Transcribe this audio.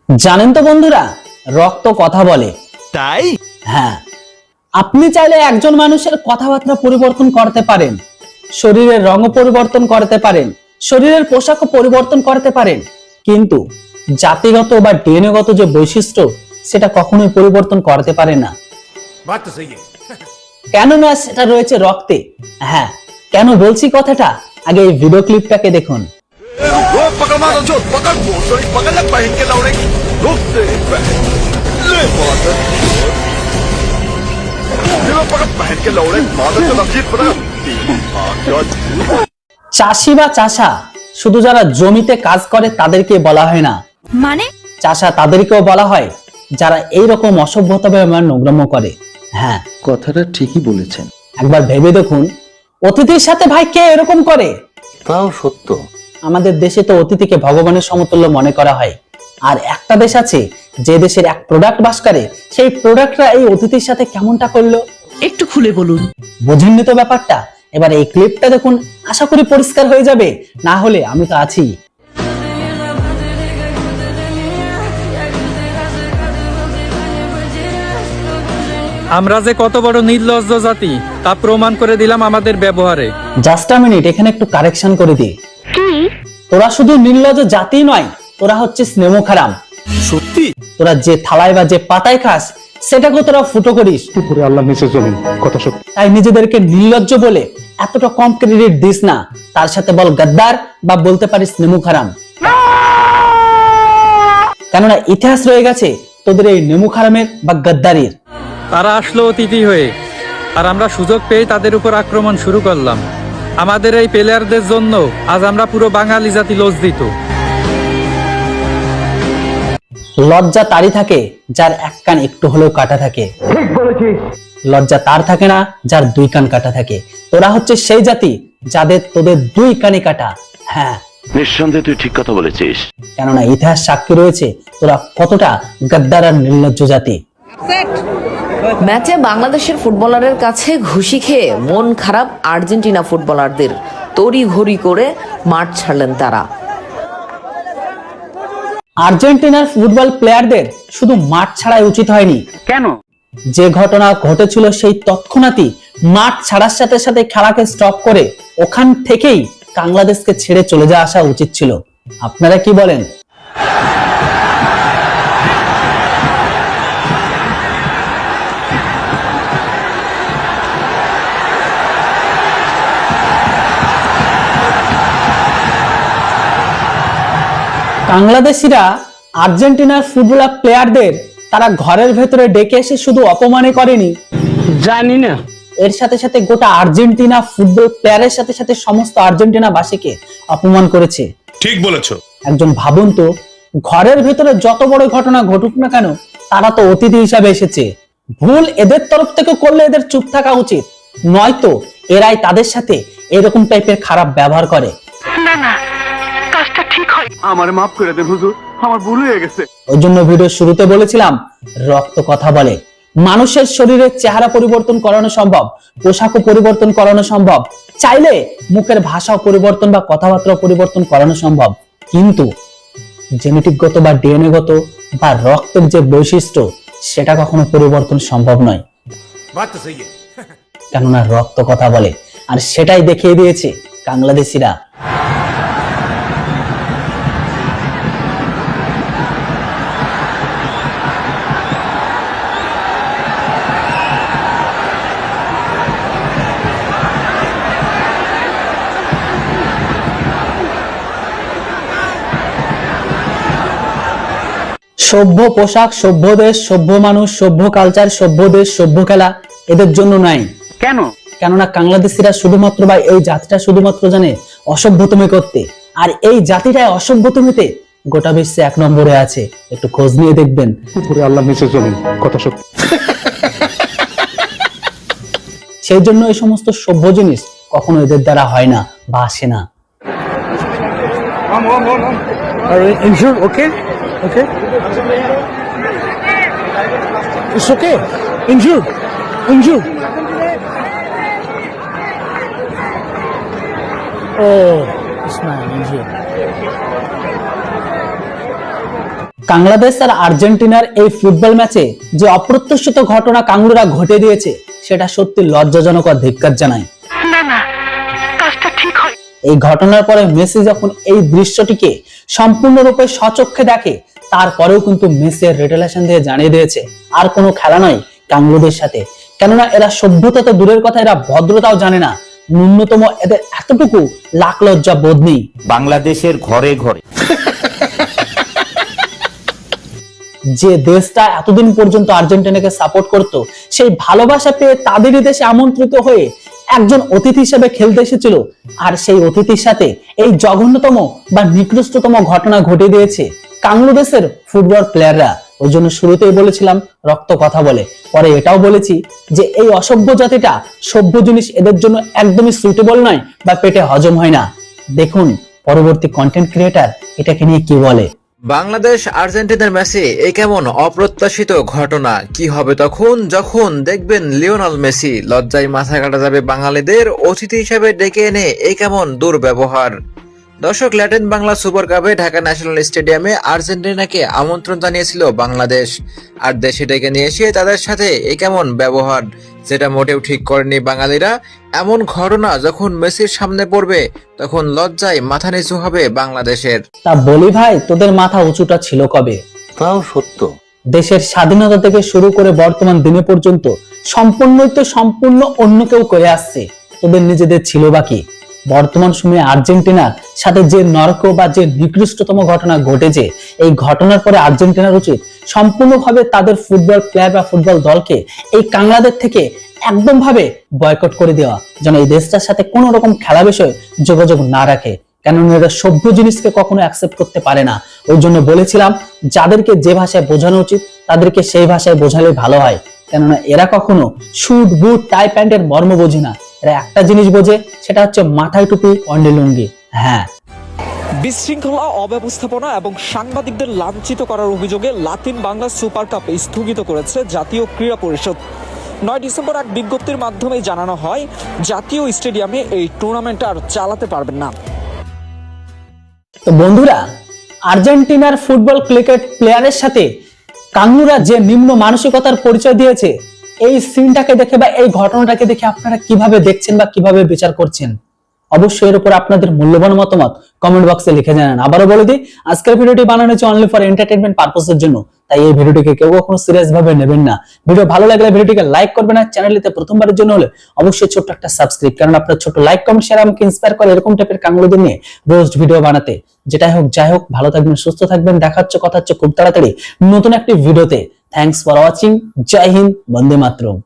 জানেন তো বন্ধুরা, রক্ত কথা বলে। তাই হ্যাঁ, আপনি চাইলে একজন মানুষের কথাবার্তা পরিবর্তন করতে পারেন, শরীরের রঙও পরিবর্তন করতে পারেন, শরীরের পোশাকও পরিবর্তন করতে পারেন, কিন্তু জাতিগত বা ডিএনএগত যে বৈশিষ্ট্য সেটা কখনোই পরিবর্তন করতে পারে না। কেননা সেটা রয়েছে রক্তে। হ্যাঁ, কেন বলছি কথাটা, আগে এই ভিডিও ক্লিপটাকে দেখুন। চাষি বা চাষা শুধু যারা জমিতে কাজ করে তাদেরকে বলা হয় না, মানে চাষা তাদেরকেও বলা হয় যারা এইরকম অসভ্যতাভাবে নোংরাম করে। হ্যাঁ, কথাটা ঠিকই বলেছেন। একবার ভেবে দেখুন, অতিথির সাথে ভাই কে এরকম করে? তাও সত্য। আমাদের দেশে তো অতিথিকে ভগবানের সমতুল্য মনে করা হয়, আর একটা দেশ আছে যে দেশের এক প্রোডাক্ট বাস করে, সেই প্রোডাক্টরা এই অতিথির সাথে কেমনটা করলো একটু খুলে বলুন। বুঝেননি তো ব্যাপারটা? এবার এই ক্লিপটা দেখুন, আশা করি পরিষ্কার হয়ে যাবে, না হলে আমি তো আছি। আমরা যে কত বড় নির্লজ্জ জাতি তা প্রমাণ করে দিলাম আমাদের ব্যবহারে। জাস্ট আ মিনিট, এখানে একটু কারেকশন করে দি। তোরা শুধু নির্লজ্জ জাতি নয়, তোরা হচ্ছে স্নেহ খারাম। সত্যি তোরা যে থালায় বা যে পাতায় খাস সেটাকে তোরা ফুটো করিস। উপরে আল্লাহ নিচে জমিন, কথা সত্য। তাই নিজেদেরকে নির্লজ্জ বলে এতটা কম ক্রেডিট দিস না, তার সাথে বল গাদ্দার বা বলতে পারিস নেমু খারাম। কেননা ইতিহাস রয়ে গেছে তোদের এই নেমু খারামের বা গাদ্দারির। তারা আসলো অতিথি হয়ে, আর আমরা সুযোগ পেয়ে তাদের উপর আক্রমণ শুরু করলাম। আমাদের এই প্লেয়ারদের জন্য আজ আমরা পুরো বাঙালি জাতি লজ্জিত। লজ্জা তারই থাকে যার এক কান একটু হলেও কাটা থাকে। লজ্জা তার থাকে না যার দুই কান কাটা থাকে। তোরা হচ্ছে সেই জাতি যাদের তোদের দুই কানে কাটা। হ্যাঁ, নিঃসন্দেহে তুই ঠিক কথা বলেছিস। কেননা ইতিহাস সাক্ষী রয়েছে তোরা কতটা গাদ্দার আর নির্লজ্জ জাতি। ম্যাচে বাংলাদেশের ফুটবলারের কাছে ঘুষি খেয়ে মন খারাপ আর্জেন্টিনা ফুটবলারদের তড়িঘড়ি করে মাঠ ছাড়লেন তারা। আর্জেন্টিনার ফুটবল প্লেয়ারদের শুধু মাঠ ছাড়াই উচিত হয়নি। কেন? যে ঘটনা ঘটেছিল সেই তৎক্ষণাৎই মাঠ ছাড়ার সাথে সাথে খেলাকে স্টপ করে ওখান থেকেই বাংলাদেশকে ছেড়ে চলে যাওয়া আসা উচিত ছিল। আপনারা কি বলেন? বাংলাদেশিরা আর্জেন্টিনার ফুটবলার প্লেয়ারদের তারা ঘরের ভেতরে ডেকে এসে শুধু অপমানই করেনি, জানি না। এর সাথে সাথে গোটা আর্জেন্টিনা ফুটবল প্লেয়ারের সাথে সাথে সমস্ত আর্জেন্টিনা বাসীকে অপমান করেছে। ঠিক বলেছো। একজন ভাবুন তো, ঘরের ভেতরে যত বড় ঘটনা ঘটুক না কেন, তারা তো অতিথি হিসাবে এসেছে। ভুল এদের তরফ থেকে করলে এদের চুপ থাকা উচিত, নয়তো এরাই তাদের সাথে এরকম টাইপের খারাপ ব্যবহার করে। আমার মাফ করে দেন হুজুর, আমার ভুল হয়ে গেছে। ওই জন্য ভিডিও শুরুতে বলেছিলাম রক্ত কথা বলে। মানুষের শরীরের চেহারা পরিবর্তন করানো সম্ভব, পোশাকও পরিবর্তন করানো সম্ভব, চাইলে মুখের ভাষাও পরিবর্তন বা কথাবার্তা পরিবর্তন করানো সম্ভব, কিন্তু জেনেটিকগত বা ডিএনএগত বা রক্তের যে বৈশিষ্ট্য সেটা কখনো পরিবর্তন সম্ভব নয়। কেননা রক্ত কথা বলে, আর সেটাই দেখিয়ে দিয়েছে বাংলাদেশিরা। সভ্য পোশাক, সভ্য দেশ, সভ্য মানুষ, সভ্য কালচার, সভ্য দেশ, সভ্য খেলা এদের জন্য নাই। কেন? কেননা বাংলাদেশিরা শুধুমাত্র বা এই জাতিটা শুধুমাত্র জানে অসভ্যতমি করতে, আর এই জাতিটাই অসভ্যতমিতে গোটা বিশ্বে এক নম্বরে আছে। একটু খোঁজ নিয়ে দেখবেন। উপরে আল্লাহ নিচে জমিন, কথা সত্য। সেই জন্য এই সমস্ত সভ্য জিনিস কখনো এদের দ্বারা হয় না বা আসে না। Okay okay, it's okay. Injured, injured. Oh, it's not injured. Bangladesh আর আর্জেন্টিনার এই ফুটবল ম্যাচে যে অপ্রত্যাশিত ঘটনা কাঙ্গুরা ঘটে দিয়েছে সেটা সত্যি লজ্জাজনক ও ধিক্কার জানায়। এই ঘটনার পরে মেসি যখন এই দৃশ্যটিকে সম্পূর্ণরূপে স্বচক্ষে দেখে, তারপরেও কিন্তু মেসি রিটেলেশন দিয়ে জানিয়ে দিয়েছে আর কোনো খেলা নয় কাঙ্গুরুদের সাথে। কেননা এরা সভ্যতা তো দূরের কথা, এরা ভদ্রতাও জানে না। ন্যূনতম এদের এতটুকু লাখ লজ্জা বোধ নেই। বাংলাদেশের ঘরে ঘরে যে দেশটা এতদিন পর্যন্ত আর্জেন্টিনাকে সাপোর্ট করত, সেই ভালোবাসা পেয়ে তাদেরই দেশে আমন্ত্রিত হয়ে একজন অতিথি হিসেবে খেলতে এসেছিল, আর সেই অতিথির সাথে এই জঘন্যতম বা নিকৃষ্টতম ঘটনা ঘটে দিয়েছে বাংলাদেশের ফুটবল প্লেয়াররা। ওই জন্য শুরুতেই বলেছিলাম রক্ত কথা বলে, পরে এটাও বলেছি যে এই অসভ্য জাতিটা সভ্য জিনিস এদের জন্য একদমই সুইটেবল নয় বা পেটে হজম হয় না। দেখুন পরবর্তী কন্টেন্ট ক্রিয়েটার এটাকে নিয়ে কি বলে। বাংলাদেশ আর্জেন্টিনার ম্যাচে এই কেমন অপ্রত্যাশিত ঘটনা, কি হবে তখন যখন দেখবেন লিওনেল মেসি? লজ্জায় মাথা কাটা যাবে বাঙালিদের। অতিথি হিসেবে ডেকে এনে এই কেমন দুর্ব্যবহার। দর্শক, ল্যাটিন বাংলা সুপার কাপে ঢাকা ন্যাশনাল স্টেডিয়ামে আর্জেন্টিনাকে আমন্ত্রণ জানিয়েছিল বাংলাদেশ, আর দেশে ডেকে নিয়ে এসে তাদের সাথে এই কেমন ব্যবহার, যেটা মোটেও ঠিক করেনি বাঙালিরা। এমন ঘটনা যখন মেসির সামনে পড়বে তখন লজ্জায় মাথা নিচু হবে বাংলাদেশের। তা বলি ভাই, তোদের মাথা উঁচুটা ছিল কবে? তাও সত্য। দেশের স্বাধীনতা থেকে শুরু করে বর্তমান দিনে পর্যন্ত সম্পূর্ণ অন্য কেউ করে আসছে, তোদের নিজেদের ছিল বাকি। বর্তমান সময়ে আর্জেন্টিনার সাথে যে নরক বা যে নিকৃষ্টতম ঘটনা ঘটেছে, এই ঘটনার পরে আর্জেন্টিনার উচিত সম্পূর্ণভাবে তাদের ফুটবল প্লেয়ার বা ফুটবল দলকে এই কাংলাদের থেকে একদম ভাবে বয়কট করে দেওয়া, যেন এই দেশটার সাথে কোনো রকম খেলা বিষয়ে যোগাযোগ না রাখে। কেননা এরা সভ্য জিনিসকে কখনো অ্যাকসেপ্ট করতে পারে না। ওই জন্য বলেছিলাম যাদেরকে যে ভাষায় বোঝানো উচিত তাদেরকে সেই ভাষায় বোঝালে ভালো হয়। কেননা এরা কখনো শুট বুট টাই প্যান্টের মর্ম বোঝে না। এরা একটা জিনিস বোঝে, সেটা হচ্ছে মাথায় টুপি অন্ডে লুঙ্গি। হ্যাঁ, বিশৃঙ্খলা, অব্যবস্থাপনা এবং সাংবাদিকদের লাঞ্ছিত করার অভিযোগে লাতিন বাংলা সুপার কাপ স্থগিত করেছে জাতীয় ক্রীড়া পরিষদ। 9 ডিসেম্বর এক বিজ্ঞপ্তির মাধ্যমে জানানো হয় জাতীয় স্টেডিয়ামে এই টুর্নামেন্ট আর চালাতে পারবেন না। তো বন্ধুরা, আর্জেন্টিনার ফুটবল ক্রিকেট প্লেয়ারের সাথে কাঙ্গুরা যে নিম্ন মানসিকতার পরিচয় দিয়েছে, এই সিনটাকে দেখে বা এই ঘটনাটাকে দেখে আপনারা কিভাবে দেখছেন বা কিভাবে বিচার করছেন? অবশ্যই এর উপর আপনাদের মূল্যবান মতামত কমেন্ট বক্সে লিখে জানান। আবারও বলে দিই, আজকের ভিডিওটি বানানো হয়েছে অনলি ফর এন্টারটেইনমেন্ট পারপোজের জন্য, তাই এই ভিডিওটিকে কেউ কখনো সিরিয়াস ভাবে নেবেন না। ভিডিও ভালো লাগলে ভিডিওটিকে লাইক করবেন, আর চ্যানেলটিতে প্রথমবারের জন্য হলে অবশ্যই ছোট্ট একটা সাবস্ক্রাইব, কারণ আপনার ছোট লাইক কমেন্ট শেয়ার আমাকে ইন্সপায়ার করে এরকম টাইপের কাঙ্গুলদের নিয়ে রোজ ভিডিও বানাতে। যেটাই হোক যাই হোক, ভালো থাকবেন, সুস্থ থাকবেন। দেখা হচ্ছে কথা হচ্ছে খুব তাড়াতাড়ি নতুন একটি ভিডিওতে। Thanks for watching. জয় হিন্দ, বন্দে মাতরম।